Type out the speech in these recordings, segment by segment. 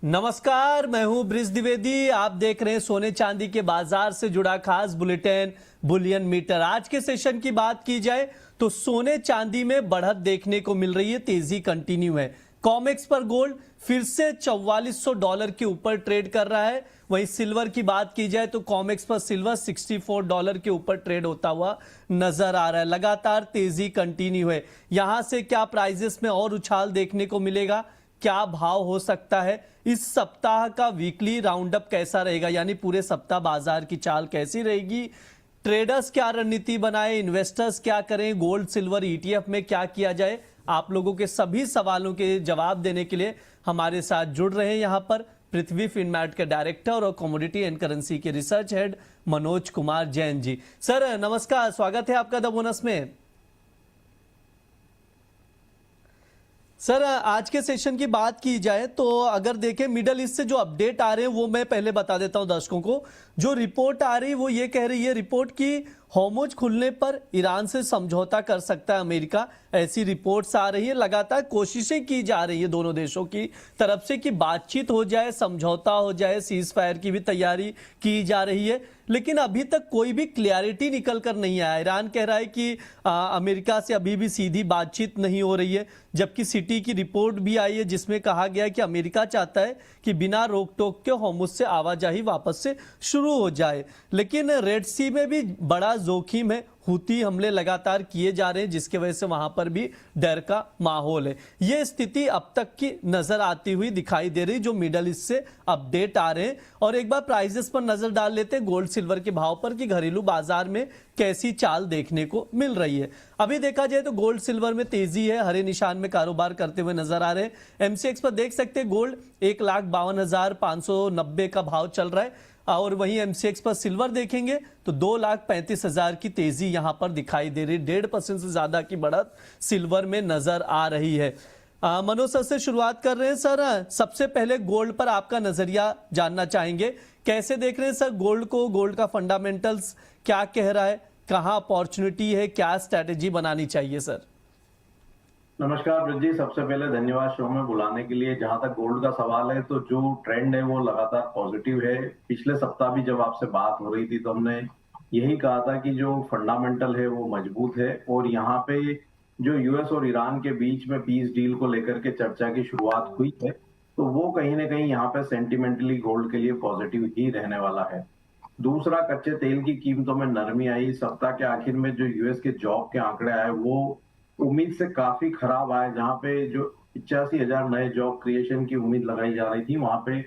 नमस्कार, मैं हूं ब्रिज द्विवेदी। आप देख रहे हैं सोने चांदी के बाजार से जुड़ा खास बुलेटिन बुलियन मीटर। आज के सेशन की बात की जाए तो सोने चांदी में बढ़त देखने को मिल रही है, तेजी कंटिन्यू है। कॉमेक्स पर गोल्ड फिर से $4400 के ऊपर ट्रेड कर रहा है। वहीं सिल्वर की बात की जाए तो कॉमेक्स पर सिल्वर $64 के ऊपर ट्रेड होता हुआ नजर आ रहा है। लगातार तेजी कंटिन्यू है। यहां से क्या प्राइजेस में और उछाल देखने को मिलेगा, क्या भाव हो सकता है, इस सप्ताह का वीकली राउंडअप कैसा रहेगा, यानी पूरे सप्ताह बाजार की चाल कैसी रहेगी, ट्रेडर्स क्या रणनीति बनाए, इन्वेस्टर्स क्या करें, गोल्ड सिल्वर ईटीएफ में क्या किया जाए, आप लोगों के सभी सवालों के जवाब देने के लिए हमारे साथ जुड़ रहे हैं यहां पर पृथ्वी फिनमैट के डायरेक्टर और कमोडिटी एंड करेंसी के research head Manoj Kumar Jain ji. Sir नमस्कार, स्वागत है आपका द बोनस में। सर आज के सेशन की बात की जाए तो अगर देखें मिडल ईस्ट से जो अपडेट आ रहे हैं वो मैं पहले बता देता हूं दर्शकों को। जो रिपोर्ट आ रही है वो ये कह रही है रिपोर्ट की होर्मुज खुलने पर ईरान से समझौता कर सकता है अमेरिका, ऐसी रिपोर्ट्स आ रही है। लगातार कोशिशें की जा रही है दोनों देशों की तरफ से कि बातचीत हो जाए, समझौता हो जाए, सीज फायर की भी तैयारी की जा रही है, लेकिन अभी तक कोई भी क्लियरिटी निकल कर नहीं आया। ईरान कह रहा है कि अमेरिका से अभी भी सीधी बातचीत नहीं हो रही है, जबकि सिटी की रिपोर्ट भी आई है जिसमें कहा गया है कि अमेरिका चाहता है कि बिना रोक टोक के होर्मुज से आवाजाही वापस से शुरू हो जाए। लेकिन रेड सी में भी बड़ा जोखिम है, हूती हमले लगातार किए जा रहे हैं जिसकी वजह से वहां पर भी डर का माहौल है। यह स्थिति अब तक की नजर आती हुई दिखाई दे रही जो मिडल ईस्ट से अपडेट आ रहे हैं। और एक बार प्राइसेस पर नजर डाल लेते हैं गोल्ड सिल्वर के भाव पर कि घरेलू बाजार में कैसी चाल देखने को मिल रही है। अभी देखा जाए तो गोल्ड सिल्वर में तेजी है, हरे निशान में कारोबार करते हुए नजर आ रहे हैं। एमसीएक्स पर देख सकते हैं गोल्ड 1,52,590 का भाव चल रहा है और वहीं एमसीएक्स पर सिल्वर देखेंगे तो 2,35,000 की तेजी यहां पर दिखाई दे रही है। 1.5% से ज्यादा की बढ़त सिल्वर में नजर आ रही है। मनोज सर से शुरुआत कर रहे हैं। सर सबसे पहले गोल्ड पर आपका नजरिया जानना चाहेंगे, कैसे देख रहे हैं सर गोल्ड को, गोल्ड का फंडामेंटल्स क्या कह रहा है, कहां अपॉर्चुनिटी है, क्या स्ट्रैटेजी बनानी चाहिए सर? नमस्कार ब्रिज जी, सबसे पहले धन्यवाद शो में बुलाने के लिए। जहां तक गोल्ड का सवाल है तो जो ट्रेंड है वो लगातार पॉजिटिव है। पिछले सप्ताह भी जब आपसे बात हो रही थी तो हमने यही कहा था कि जो फंडामेंटल है वो मजबूत है और यहाँ पे जो यूएस और ईरान के बीच में पीस डील को लेकर के चर्चा की शुरुआत हुई है तो वो कहीं ना कहीं यहाँ पे सेंटिमेंटली गोल्ड के लिए पॉजिटिव ही रहने वाला है। दूसरा, कच्चे तेल की कीमतों में नरमी आई। सप्ताह के आखिर में जो यूएस के जॉब के आंकड़े आए वो उम्मीद से काफी खराब आए। जहां पे जो 85,000 नए जॉब क्रिएशन की उम्मीद लगाई जा रही थी वहां पे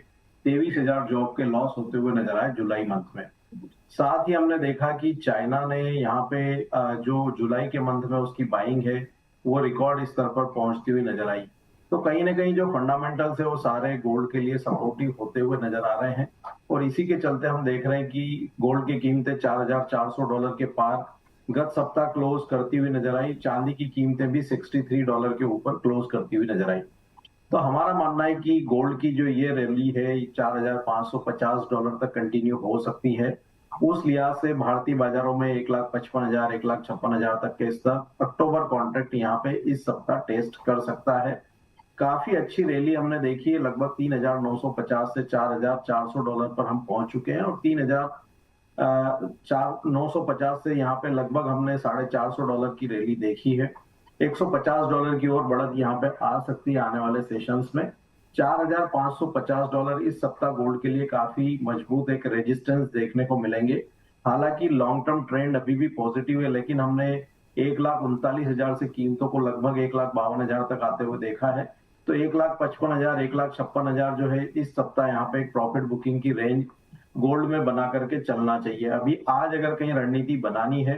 23,000 जॉब के लॉस होते हुए नजर आए जुलाई मंथ में। साथ ही हमने देखा कि चाइना ने यहाँ पे जो जुलाई के मंथ में उसकी बाइंग है वो रिकॉर्ड स्तर पर पहुंचती हुई नजर आई। तो कहीं ना कहीं जो फंडामेंटल्स है वो सारे गोल्ड के लिए सपोर्टिव होते हुए नजर आ रहे हैं और इसी के चलते हम देख रहे हैं कि गोल्ड की कीमतें $4,400 के पार गत सप्ताह क्लोज करती हुई नजर आई। चांदी की कीमतें भी $63 के ऊपर क्लोज करती हुई नजर आई। तो हमारा मानना है कि गोल्ड की जो ये रैली है $4,550 तक कंटिन्यू हो सकती है। उस लिहाज से भारतीय बाजारों में 1,55,000 1,56,000 तक के स्तर अक्टूबर कॉन्ट्रैक्ट यहाँ पे इस सप्ताह टेस्ट कर सकता है। काफी अच्छी रैली हमने देखी है, लगभग 3,950 से $4,400 पर हम पहुंच चुके हैं और 3,950 से यहाँ पे लगभग हमने $450 की रैली देखी है। $150 की और बढ़त यहाँ पे आ सकती है आने वाले सेशंस में। $4,550 इस सप्ताह गोल्ड के लिए काफी मजबूत एक रेजिस्टेंस देखने को मिलेंगे। हालांकि लॉन्ग टर्म ट्रेंड अभी भी पॉजिटिव है, लेकिन हमने 1,39,000 से कीमतों को लगभग 1,52,000 तक आते हुए देखा है। तो 1,55,000 1,56,000 जो है इस सप्ताह यहाँ पे एक प्रॉफिट बुकिंग की रेंज गोल्ड में बना करके चलना चाहिए। अभी आज अगर कहीं रणनीति बनानी है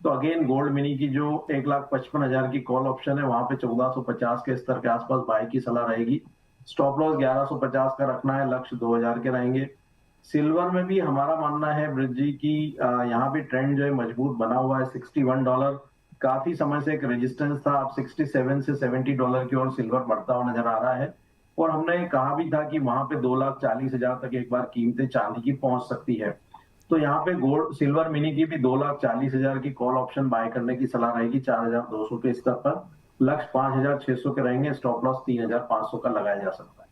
तो अगेन गोल्ड मिनी की जो 1,55,000 की कॉल ऑप्शन है वहां पे 1,450 के स्तर के आसपास बाय की सलाह रहेगी। स्टॉप लॉस 1,150 का रखना है, लक्ष्य 2,000 के रहेंगे। सिल्वर में भी हमारा मानना है ब्रिज जी की यहाँ भी ट्रेंड जो है मजबूत बना हुआ है। $61 काफी समय से एक रेजिस्टेंस था, अब 67 से $70 की ओर सिल्वर बढ़ता हुआ नजर आ रहा है और हमने कहा भी था कि वहां पे 2,40,000 तक एक बार कीमतें चांदी की पहुंच सकती है। तो यहाँ पे गोल्ड सिल्वर मिनी की भी 2,40,000 की कॉल ऑप्शन बाय करने की सलाह रहेगी 4,200 के स्तर पर। लक्ष्य 5,600 के रहेंगे, स्टॉप लॉस 3,500 का लगाया जा सकता है।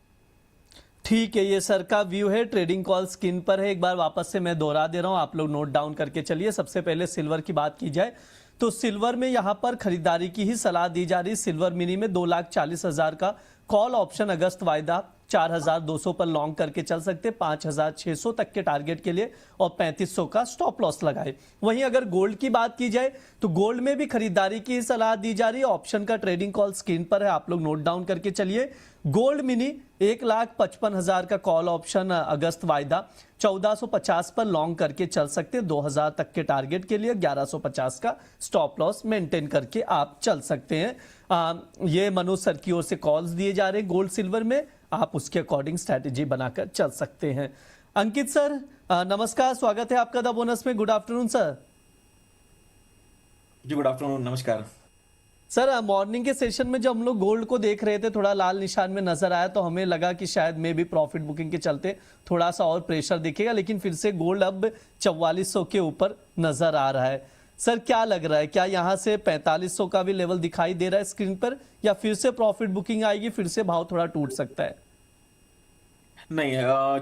ठीक है, ये सर का व्यू है, ट्रेडिंग कॉल स्क्रीन पर है। एक बार वापस से मैं दोहरा दे रहा हूं, आप लोग नोट डाउन करके चलिए। सबसे पहले सिल्वर की बात की जाए तो सिल्वर में यहां पर खरीदारी की ही सलाह दी जा रही। सिल्वर मिनी में 2,40,000 का कॉल ऑप्शन अगस्त वायदा 4,200 पर लॉन्ग करके चल सकते, 5,600 तक के टारगेट के लिए, और 3,500 का स्टॉप लॉस लगाए। वहीं अगर गोल्ड की बात की जाए तो गोल्ड में भी खरीदारी की सलाह दी जा रही है। ऑप्शन का ट्रेडिंग कॉल स्क्रीन पर है, आप लोग नोट डाउन करके चलिए। गोल्ड मिनी 1,55,000 का कॉल ऑप्शन अगस्त वायदा 1,450 पर लॉन्ग करके चल सकते, 2,000 तक के टारगेट के लिए 1,150 का स्टॉप लॉस मेंटेन करके आप चल सकते हैं। ये मनोज सर की ओर से कॉल्स दिए जा रहे हैं गोल्ड सिल्वर में, आप उसके अकॉर्डिंग स्ट्रैटेजी बनाकर चल सकते हैं। अंकित सर नमस्कार, स्वागत है आपका द बोनस में। Good afternoon sir. जी गुड आफ्टरनून, नमस्कार। सर मॉर्निंग के सेशन में जब हम लोग गोल्ड को देख रहे थे, थोड़ा लाल निशान में नजर आया, तो हमें लगा कि शायद मे भी प्रॉफिट बुकिंग के चलते थोड़ा सा और प्रेशर दिखेगा, लेकिन फिर से गोल्ड अब 4400 के ऊपर नजर आ रहा है। सर क्या लग रहा है, क्या यहाँ से 4500 का भी लेवल दिखाई दे रहा है स्क्रीन पर, या फिर से प्रॉफिट बुकिंग आएगी, फिर से भाव थोड़ा टूट सकता है? नहीं,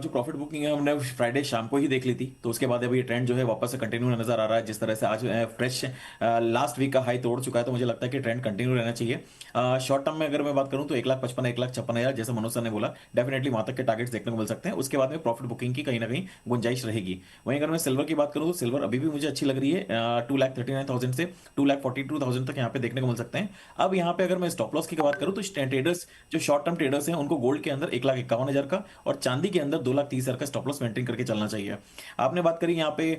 जो प्रॉफिट बुकिंग है हमने फ्राइडे शाम को ही देख ली थी, तो उसके बाद अभी ये ट्रेंड जो है वापस से कंटिन्यू नजर आ रहा है। जिस तरह से आज फ्रेश लास्ट वीक का हाई तोड़ चुका है, तो मुझे लगता है कि ट्रेंड कंटिन्यू रहना चाहिए। शॉर्ट टर्म में अगर मैं बात करूं तो 1,55,000 1,56,000 जैसे मनोज सर ने बोला, डेफिनेटली वहां तक के टारगेट्स देखने को मिल सकते हैं। उसके बाद में प्रॉफिट बुकिंग की कहीं ना कहीं गुंजाइश रहेगी। वहीं अगर मैं सिल्वर की बात करूं तो सिल्वर अभी भी मुझे अच्छी लग रही है। 2,39,000 से 2,42,000 तक यहाँ पे देखने को मिल सकते हैं। अब यहाँ पे अगर मैं स्टॉप लॉस की बात करूं तो ट्रेडर्स जो शॉर्ट टर्म ट्रेडर्स हैं उनको गोल्ड के अंदर 1,51,000 का और चांदी के अंदर 2,30,000 का स्टॉप लॉस मेंटेन करके चलना चाहिए। आपने बात करी यहाँ पे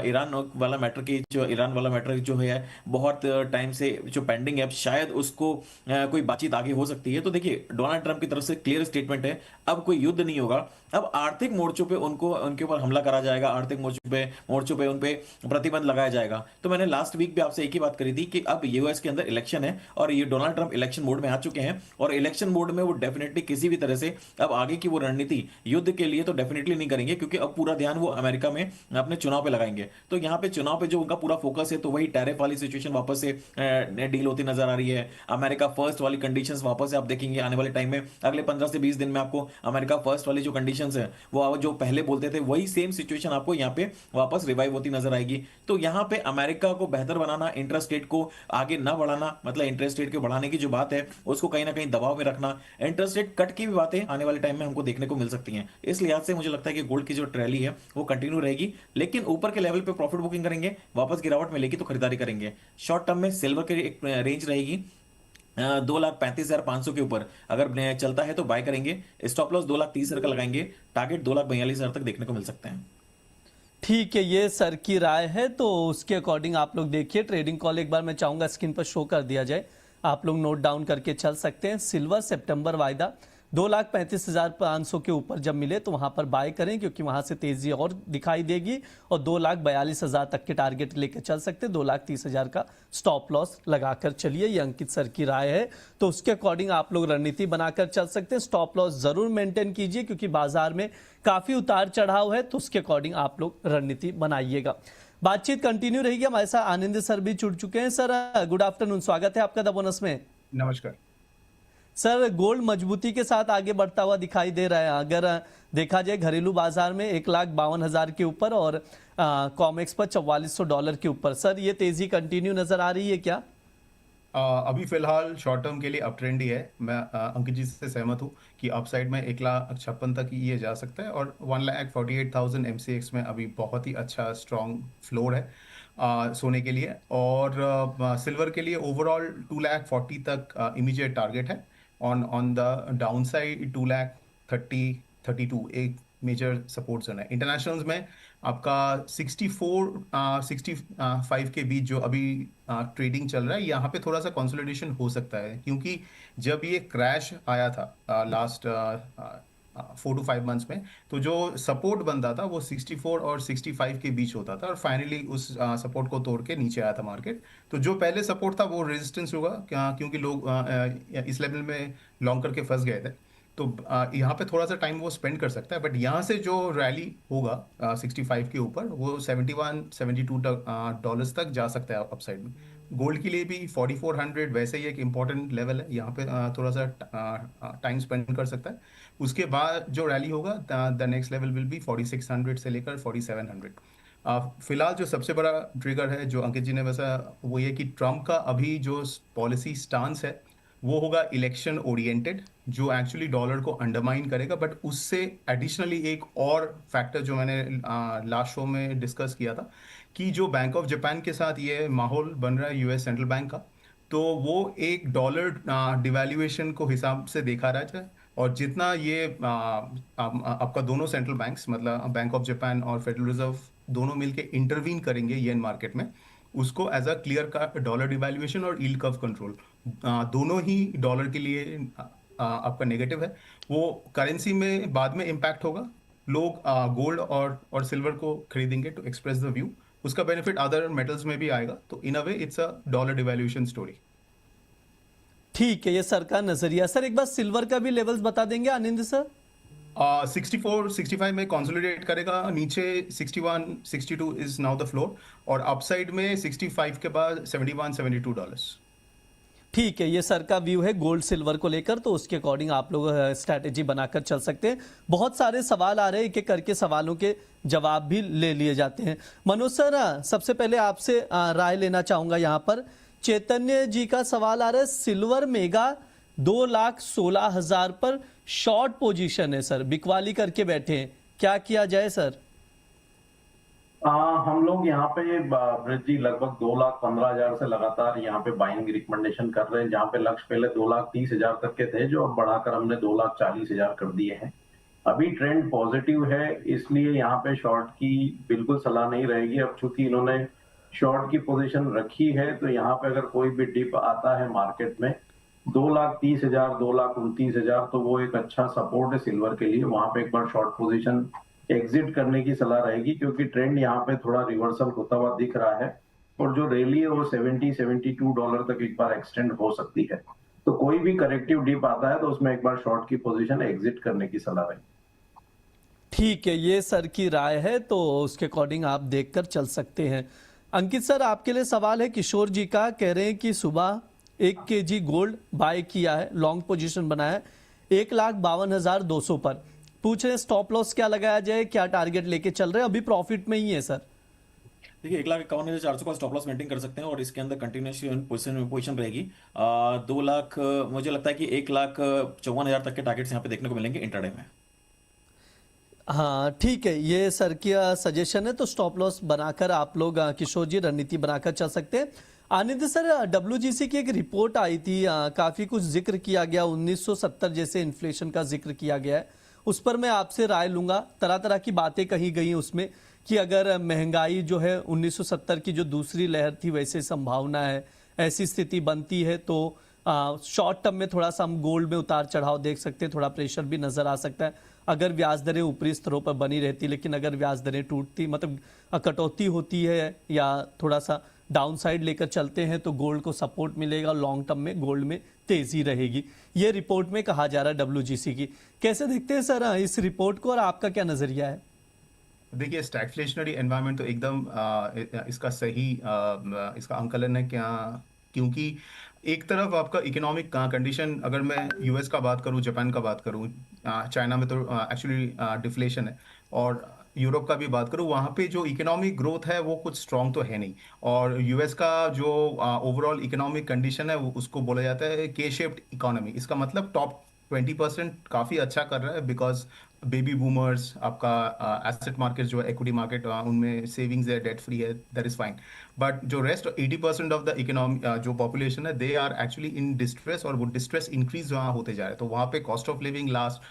ईरान वाला मैटर की, जो ईरान वाला मैटर जो है बहुत टाइम से जो पेंडिंग है, शायद उसको कोई बातचीत आगे हो सकती है। तो देखिए, डोनाल्ड ट्रंप की तरफ से क्लियर स्टेटमेंट है, अब कोई युद्ध नहीं होगा, अब आर्थिक मोर्चों पे उनको उनके ऊपर हमला करा जाएगा, आर्थिक मोर्चों पे उन पे प्रतिबंध लगाया जाएगा। तो मैंने लास्ट वीक भी आपसे एक ही बात करी थी कि अब यूएस के अंदर इलेक्शन है और ये डोनाल्ड ट्रंप इलेक्शन मोड में आ चुके हैं, और इलेक्शन मोड में वो डेफिनेटली किसी भी तरह से अब आगे की वो रणनीति युद्ध के लिए तो डेफिनेटली नहीं करेंगे, क्योंकि अब पूरा ध्यान वो अमेरिका में अपने चुनाव पे लगाएंगे। तो यहाँ पे चुनाव पे जो उनका पूरा फोकस है, तो वही टैरिफ वाली सिचुएशन वापस से डील होती नजर आ रही है। अमेरिका फर्स्ट वाली कंडीशंस वापस से आप देखेंगे आने वाले टाइम में, अगले 15 से 20 दिन में आपको अमेरिका फर्स्ट वाली जो कंडीशंस है, वो जो पहले बोलते थे, वही सेम सिचुएशन आपको यहाँ पे वापस रिवाइव होती नजर आएगी। तो यहाँ पे अमेरिका को बेहतर बनाना, इंटरेस्ट रेट को आगे ना बढ़ाना, मतलब इंटरेस्ट रेट के बढ़ाने की जो बात है उसको कहीं ना कहीं दबाव में रखना, इंटरेस्ट रेट कट की भी बातें आने वाले टाइम में हमको देखने को मिल सकती हैं। इस लिहाज से मुझे लगता है कि गोल्ड की जो रैली है वो कंटिन्यू रहेगी, लेकिन ऊपर के लेवल पे प्रॉफिट बुकिंग करेंगे, वापस गिरावट मिलेगी तो खरीदारी करेंगे। शॉर्ट टर्म में सिल्वर की एक रेंज रहेगी 2,35,500 के ऊपर, अगर चलता है तो बाय करेंगे। स्टॉप लॉस 2,30,000 का लगाएंगे, टारगेट 2,42,000 तक देखने को मिल सकते हैं। ठीक है, ये सर की राय है, तो उसके अकॉर्डिंग आप लोग देखिए। ट्रेडिंग कॉल एक बार मैं चाहूंगा स्क्रीन पर शो कर दिया जाए, आप लोग नोट डाउन करके चल सकते हैं। सिल्वर सितंबर वायदा 2,35,500 के ऊपर जब मिले तो वहां पर बाय करें, क्योंकि वहां से तेजी और दिखाई देगी, और 2,42,000 तक के टारगेट लेकर चल सकते हैं। 2,30,000 का स्टॉप लॉस लगाकर चलिए, ये अंकित सर की राय है, तो उसके अकॉर्डिंग आप लोग रणनीति बनाकर चल सकते हैं। स्टॉप लॉस जरूर मेंटेन कीजिए, क्योंकि बाजार में काफी उतार चढ़ाव है, तो उसके अकॉर्डिंग आप लोग रणनीति बनाइएगा। बातचीत कंटिन्यू रहेगी। हमारे साथ आनंद सर भी जुड़ चुके हैं। सर गुड आफ्टरनून, स्वागत है आपका द बोनस में। नमस्कार सर, गोल्ड मजबूती के साथ आगे बढ़ता हुआ दिखाई दे रहा है। अगर देखा जाए घरेलू बाजार में 1,52,000 के ऊपर और कॉमेक्स पर $4,400 के ऊपर, सर ये तेजी कंटिन्यू नजर आ रही है क्या? अभी फिलहाल शॉर्ट टर्म के लिए अप ट्रेंड ही है। मैं अंकित जी से सहमत हूँ कि अपसाइड में 1,56,000 तक ये जा सकता है, और 1,48,000 MCX में अभी बहुत ही अच्छा स्ट्रॉन्ग फ्लोर है सोने के लिए। और सिल्वर के लिए ओवरऑल 2,40,000 तक इमीडिएट टारगेट है। ऑन द डाउन साइड 2,30,32 एक मेजर सपोर्ट जोन है। इंटरनेशनल्स में आपका 64-65 के बीच जो अभी ट्रेडिंग चल रहा है, यहाँ पे थोड़ा सा कंसोलिडेशन हो सकता है, क्योंकि जब ये क्रैश आया था लास्ट 4 to 5 मंथ्स में, तो जो सपोर्ट बनता था वो 64 और 65 के बीच होता था, और फाइनली उस सपोर्ट को तोड़ के नीचे आया था मार्केट। तो जो पहले सपोर्ट था वो रेजिस्टेंस होगा, क्योंकि लोग इस लेवल में लॉन्ग करके फंस गए थे। तो यहाँ पे थोड़ा सा टाइम वो स्पेंड कर सकता है, बट यहाँ से जो रैली होगा 65 के ऊपर, वो 71-72 डॉलर्स तक जा सकता है अपसाइड में। गोल्ड के लिए भी 4,400 वैसे ही एक इम्पॉर्टेंट लेवल है, यहाँ पे थोड़ा सा टाइम स्पेंड कर सकता है। उसके बाद जो रैली होगा the next level will be 4600 से लेकर 4700। फिलहाल जो सबसे बड़ा ट्रिगर है जो अंकित जी ने वैसा वो ये कि ट्रम्प का अभी जो पॉलिसी स्टांस है वो होगा इलेक्शन ओरिएंटेड, जो एक्चुअली डॉलर को अंडरमाइन करेगा। बट उससे एडिशनली एक और फैक्टर जो मैंने लास्ट शो में डिस्कस किया था कि जो बैंक ऑफ जापान के साथ ये माहौल बन रहा है यूएस सेंट्रल बैंक का, तो वो एक डॉलर डिवैल्यूएशन को हिसाब से देखा रहा है। और जितना ये आपका दोनों सेंट्रल बैंक्स मतलब बैंक ऑफ जापान और फेडरल रिजर्व दोनों मिलके इंटरवीन करेंगे येन मार्केट में, उसको एज अ क्लियर का डॉलर डिवैल्यूएशन और यील्ड कर्व कंट्रोल दोनों ही डॉलर के लिए आपका नेगेटिव है। वो करेंसी में बाद में इम्पैक्ट होगा, लोग गोल्ड और सिल्वर को खरीदेंगे टू एक्सप्रेस द व्यू, उसका बेनिफिट अदर मेटल्स में भी आएगा। तो in a way it's a dollar devaluation story. ठीक है, ये सर का नजरिया। सर एक बार सिल्वर का भी लेवल्स बता देंगे आनंद सर? 64-65 में कंसोलिडेट करेगा, नीचे 61-62 इज नाउ द फ्लोर, और अपसाइड में 65 के बाद $71-72। ठीक है, ये सर का व्यू है गोल्ड सिल्वर को लेकर, तो उसके अकॉर्डिंग आप लोग स्ट्रैटेजी बनाकर चल सकते हैं। बहुत सारे सवाल आ रहे हैं, एक एक करके सवालों के जवाब भी ले लिए जाते हैं। मनोज सर, सबसे पहले आपसे राय लेना चाहूंगा यहाँ पर। चैतन्य जी का सवाल आ रहा है, सिल्वर मेगा 2,16,000 पर शॉर्ट पोजीशन है सर, बिकवाली करके बैठे हैं, क्या किया जाए सर? हम लोग यहाँ पे ब्रिज जी लगभग 2,15,000 से लगातार यहाँ पे बाइंग रिकमेंडेशन कर रहे हैं, जहाँ पे लक्ष्य पहले 2,30,000 तक के थे, जो अब बढ़ाकर हमने 2,40,000 कर दिए हैं। अभी ट्रेंड पॉजिटिव है, इसलिए यहाँ पे शॉर्ट की बिल्कुल सलाह नहीं रहेगी। अब चूंकि इन्होंने शॉर्ट की पोजीशन रखी है, तो यहाँ पे अगर कोई भी डिप आता है मार्केट में 2,30,000 2,29,000, तो वो एक अच्छा सपोर्ट है सिल्वर के लिए। वहां पे एक बार शॉर्ट पोजीशन एग्जिट करने की सलाह रहेगी, क्योंकि ट्रेंड यहाँ पे थोड़ा रिवर्सल होता हुआ दिख रहा है, और जो रैली है वो $70-72 तक एक बार एक्सटेंड हो सकती है। तो कोई भी करेक्टिव डिप आता है तो उसमें एक बार शॉर्ट की पोजीशन एग्जिट करने की सलाह रहेगी। ठीक है, ये सर की राय है, तो उसके अकॉर्डिंग आप देखकर चल सकते हैं। अंकित सर, आपके लिए सवाल है, किशोर जी का, कह रहे हैं कि सुबह 1 kg गोल्ड बाय किया है, लॉन्ग पोजीशन बनाया है 1,52,200 पर, पूछ रहे हैं स्टॉप लॉस क्या लगाया जाए, क्या टारगेट लेके चल रहे हैं? अभी प्रॉफिट में ही है सर। देखिए 1,51,400 का स्टॉप लॉस मेंटेन कर सकते हैं, और इसके अंदर कंटिन्यूएशन पोजीशन रहेगी। 2 लाख, मुझे लगता है कि 1,54,000 तक के टारगेट्स यहाँ पे देखने को मिलेंगे इंट्राडे में। हाँ ठीक है, ये सर की सजेशन है, तो स्टॉप लॉस बनाकर आप लोग किशोर जी रणनीति बनाकर चल सकते हैं। आनंद सर, WGC की एक रिपोर्ट आई थी, काफी कुछ जिक्र किया गया, 1970 जैसे इन्फ्लेशन का जिक्र किया गया है, उस पर मैं आपसे राय लूंगा। तरह तरह की बातें कही गई उसमें कि अगर महंगाई जो है 1970 की जो दूसरी लहर थी वैसे संभावना है, ऐसी स्थिति बनती है तो शॉर्ट टर्म में थोड़ा सा हम गोल्ड में उतार चढ़ाव देख सकते हैं, थोड़ा प्रेशर भी नजर आ सकता है अगर ब्याज दरें ऊपरी स्तरों पर बनी रहती। लेकिन अगर ब्याज दरें टूटती, मतलब कटौती होती है या थोड़ा सा डाउन साइड लेकर चलते हैं, तो गोल्ड को सपोर्ट मिलेगा, लॉन्ग टर्म में गोल्ड में तेजी रहेगी। ये रिपोर्ट में कहा जा रहा है WGC की। कैसे देखते हैं सर इस रिपोर्ट को, और आपका क्या नजरिया है? देखिए, स्टैग्फ्लेशनरी एनवायरनमेंट तो एकदम इसका सही इसका आंकलन है क्या, क्योंकि एक तरफ आपका इकोनॉमिक कंडीशन, अगर मैं यूएस का बात करूं, जापान का बात करूं, चाइना में तो एक्चुअली डिफ्लेशन है, और यूरोप का भी बात करूं, वहाँ पे जो इकोनॉमिक ग्रोथ है वो कुछ स्ट्रॉन्ग तो है नहीं। और यूएस का जो ओवरऑल इकोनॉमिक कंडीशन है उसको बोला जाता है के शेप्ड इकोनॉमी। इसका मतलब टॉप 20% काफ़ी अच्छा कर रहा है, बिकॉज बेबी बूमर्स, आपका एसेट मार्केट जो है इक्विटी मार्केट, उनमें सेविंग्स है, डेट फ्री है, दैट इज फाइन। बट जो रेस्ट 80% ऑफ द इकोनॉमी जो पॉपुलेशन है, they are actually in distress, और वो डिस्ट्रेस इंक्रीज वहाँ होते जा रहे हैं। तो वहाँ पे cost of living last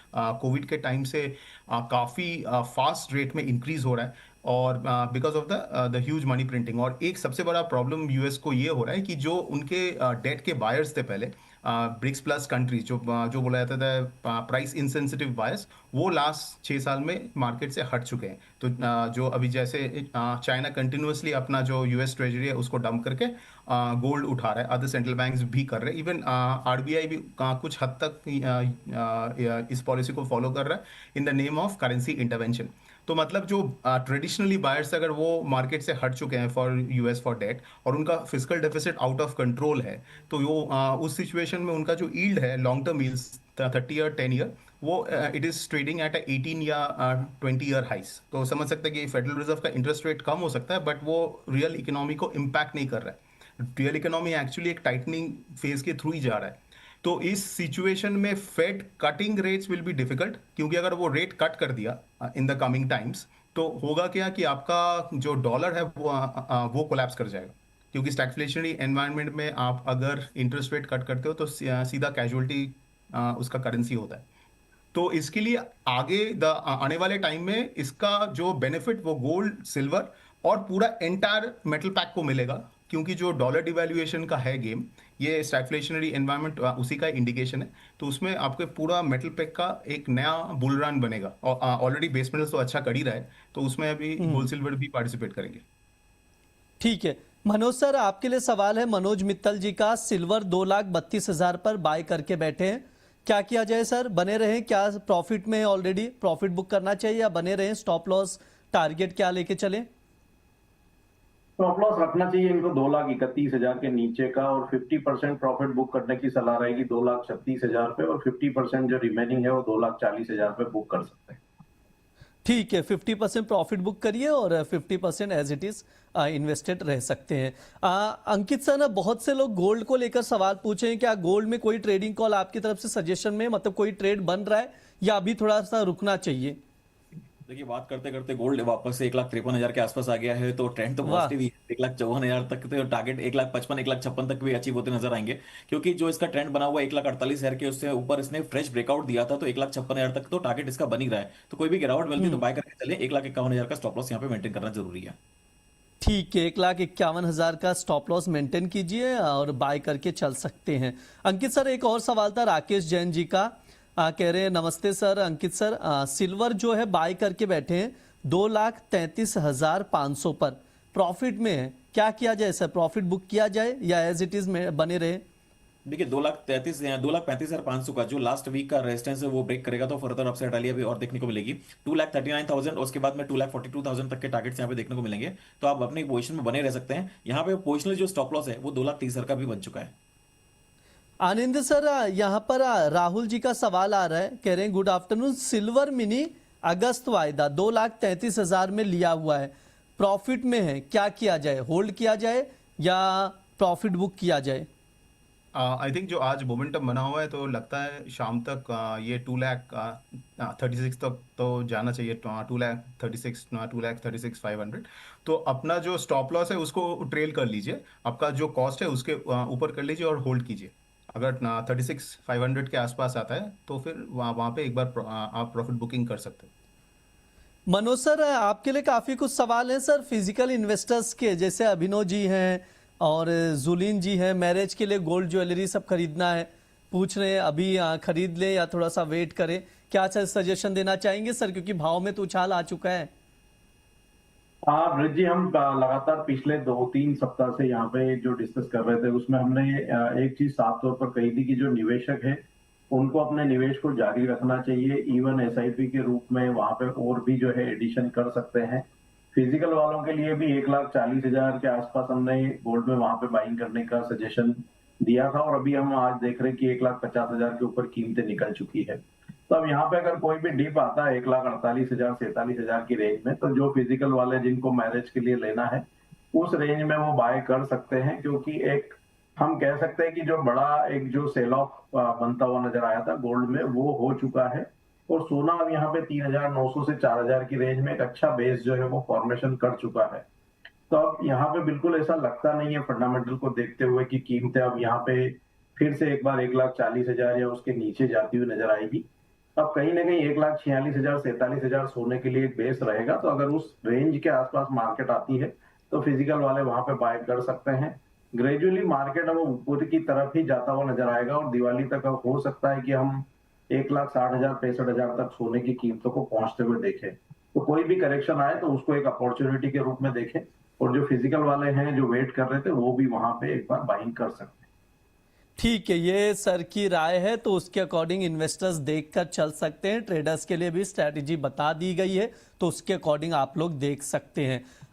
Covid के टाइम से काफ़ी फास्ट रेट में इंक्रीज हो रहा है, और because of the huge money printing. और एक सबसे बड़ा प्रॉब्लम यूएस को ये हो रहा है कि जो उनके डेट के बायर्स थे पहले, ब्रिक्स प्लस कंट्रीज जो बोला जाता था प्राइस इंसेंसिटिव बायर्स, वो लास्ट 6 साल में मार्केट से हट चुके हैं। तो जो अभी जैसे चाइना कंटिन्यूसली अपना जो यूएस ट्रेजरी है उसको डंप करके गोल्ड उठा रहा है, अदर सेंट्रल बैंक्स भी कर रहे हैं, इवन आरबीआई भी कुछ हद तक इस पॉलिसी को फॉलो कर रहा है in the name of currency intervention. तो मतलब जो ट्रेडिशनली बायर्स अगर वो मार्केट से हट चुके हैं फॉर यूएस फॉर डेट, और उनका physical deficit out of control है, तो वो उस सिचुएशन में उनका जो यील्ड है, long term yields 30 year 10 year, वो इट इज ट्रेडिंग एट 18 या 20 ईयर हाइस। तो समझ सकते हैं कि फेडरल रिजर्व का इंटरेस्ट रेट कम हो सकता है, बट वो रियल इकोनॉमी को इम्पैक्ट नहीं कर रहा है। रियल इकोनॉमी एक्चुअली एक टाइटनिंग फेज के थ्रू ही जा रहा है। तो इस सिचुएशन में Fed cutting rates will be difficult, क्योंकि अगर वो रेट कट कर दिया इन द कमिंग टाइम्स, तो होगा क्या कि आपका जो डॉलर है वो कोलैप्स कर जाएगा। क्योंकि स्टैग्फ्लेशनरी एनवायरनमेंट में आप अगर इंटरेस्ट रेट कट करते हो तो सीधा कैजुअलिटी उसका करेंसी होता है। तो इसके लिए आगे आने वाले टाइम में इसका जो बेनिफिट वो गोल्ड, सिल्वर और पूरा एंटायर मेटल पैक को मिलेगा, क्योंकि जो डॉलर डिवैल्यूएशन का है गेम, ये स्टैग्फ्लेशनरी एनवायरनमेंट उसी का इंडिकेशन है। तो उसमें आपके पूरा मेटल पैक का एक नया बुल रन बनेगा। और ऑलरेडी बेस मेटल्स तो अच्छा कर ही रहा है, तो उसमें अभी गोल्ड सिल्वर भी पार्टिसिपेट करेंगे। ठीक है मनोज सर, आपके लिए सवाल है मनोज मित्तल जी का। सिल्वर 2,32,000 पर बाय करके बैठे हैं, क्या किया जाए सर? बने रहें क्या प्रॉफिट में? ऑलरेडी प्रॉफिट बुक करना चाहिए या बने रहें? स्टॉप लॉस टारगेट क्या लेके चलें? स्टॉप लॉस रखना चाहिए इनको 2,31,000 के नीचे का, और 50% प्रॉफिट बुक करने की सलाह रहेगी 2,36,000 पे, और 50% जो रिमेनिंग है वो 2,40,000 पे बुक कर सकते हैं। ठीक है, 50% प्रॉफिट बुक करिए और 50% एज इट इज इन्वेस्टेड रह सकते हैं। अंकित सर, ना बहुत से लोग गोल्ड को लेकर सवाल पूछे हैं, क्या गोल्ड में कोई ट्रेडिंग कॉल आपकी तरफ से सजेशन में, मतलब कोई ट्रेड बन रहा है या अभी थोड़ा सा रुकना चाहिए? देखिए, बात करते करते गोल्ड वापस से 1,53,000 के आसपास आ गया है, तो ट्रेंड तो वाह। पॉजिटिव ही है। 1,54,000 तक तो टारगेट 1,55,000 1,56,000 तक भी अचीव होते नजर आएंगे, क्योंकि जो इसका ट्रेंड बना हुआ है 1,48,000 के, उससे ऊपर इसने फ्रेश ब्रेकआउट दिया था, तो 1,56,000 तक तो टारगेट इसका बन ही रहा है। तो कोई भी गिरावट मिलती है तो बाय करके चले। 1,51,000 का स्टॉप लॉस यहाँ पे मेंटेन करना जरूरी है। ठीक है, 1,51,000 का स्टॉप लॉस मेंटेन कीजिए और बाय करके चल सकते हैं। अंकित सर, एक और सवाल था राकेश जैन जी का। कह रहे हैं नमस्ते सर। अंकित सर, सिल्वर जो है बाय करके बैठे हैं 2,33,500 पर, प्रॉफिट में है, क्या किया जाए सर? प्रॉफिट बुक किया जाए या एज इट इज में बने रहे? देखिए, 2,35,500 का जो लास्ट वीक का रेजिस्टेंस है वो ब्रेक करेगा तो फर्दर अपसाइड रैली अभी और देखने को मिलेगी। 2,39,000 उसके बाद में 2,42,000 तक के टारगेट्स यहाँ पे देखने को मिलेंगे, तो आप अपनी पोजीशन में बने रह सकते हैं। यहाँ पे पोजिशनल जो स्टॉप लॉस है वो 2,30,000 का भी बन चुका है। आनंद सर, यहाँ पर राहुल जी का सवाल आ रहा है, कह रहे हैं गुड आफ्टरनून, सिल्वर मिनी अगस्त वायदा 2,33,000 में लिया हुआ है, प्रॉफिट में है, क्या किया जाए? होल्ड किया जाए या प्रॉफिट बुक किया जाए? आई थिंक जो आज मोमेंटम बना हुआ है, तो लगता है शाम तक ये 2,36,000 तक तो जाना चाहिए। 2,36,000 2,36,500। तो अपना जो स्टॉप लॉस है उसको ट्रेल कर लीजिए, आपका जो कॉस्ट है उसके ऊपर कर लीजिए और होल्ड कीजिए। अगर 36,500 के आसपास आता है तो फिर वहाँ पे एक बार आप प्रॉफिट बुकिंग कर सकते हो। मनोज सर, आपके लिए काफी कुछ सवाल हैं सर फिजिकल इन्वेस्टर्स के, जैसे अभिनव जी हैं और जुलीन जी हैं, मैरिज के लिए गोल्ड ज्वेलरी सब खरीदना है, पूछ रहे हैं अभी खरीद लें या थोड़ा सा वेट करें, क्या सर सजेशन देना चाहेंगे सर, क्योंकि भाव में तो उछाल आ चुका है? हाँ ब्रिज जी, हम लगातार पिछले 2-3 सप्ताह से यहाँ पे जो डिस्कस कर रहे थे उसमें हमने एक चीज साफ तौर पर कही थी कि जो निवेशक है उनको अपने निवेश को जारी रखना चाहिए। इवन एसआईपी के रूप में वहां पे और भी जो है एडिशन कर सकते हैं। फिजिकल वालों के लिए भी 1,40,000 के आसपास हमने गोल्ड में वहां पे बाइंग करने का सजेशन दिया था, और अभी हम आज देख रहे हैं कि 1,50,000 के ऊपर कीमतें निकल चुकी है। तो अब यहाँ पे अगर कोई भी डिप आता है 1,48,000 47,000 की रेंज में, तो जो फिजिकल वाले जिनको मैरिज के लिए लेना है उस रेंज में वो बाय कर सकते हैं, क्योंकि एक हम कह सकते हैं कि जो बड़ा एक जो सेल ऑफ बनता हुआ नजर आया था गोल्ड में वो हो चुका है, और सोना अब यहाँ पे 3,900 से 4,000 की रेंज में एक अच्छा बेस जो है वो फॉर्मेशन कर चुका है। तो अब यहाँ पे बिल्कुल ऐसा लगता नहीं है फंडामेंटल को देखते हुए कि कीमतें अब यहाँ पे फिर से एक बार 1,40,000 या उसके नीचे जाती हुई नजर आएगी। अब कहीं ना कहीं 1,46,000 47,000 सोने के लिए एक बेस रहेगा, तो अगर उस रेंज के आसपास मार्केट आती है तो फिजिकल वाले वहां पे बाय कर सकते हैं। ग्रेजुअली मार्केट अब ऊपर की तरफ ही जाता हुआ नजर आएगा, और दिवाली तक अब हो सकता है कि हम 1,60,000 65,000 तक सोने की कीमतों को पहुंचते हुए देखें। तो कोई भी करेक्शन आए तो उसको एक अपॉर्चुनिटी के रूप में देखें, और जो फिजिकल वाले हैं जो वेट कर रहे थे वो भी वहां पे एक बार बाइंग कर सकते हैं। ठीक है, ये सर की राय है, तो उसके अकॉर्डिंग इन्वेस्टर्स देखकर चल सकते हैं। ट्रेडर्स के लिए भी स्ट्रैटेजी बता दी गई है, तो उसके अकॉर्डिंग आप लोग देख सकते हैं।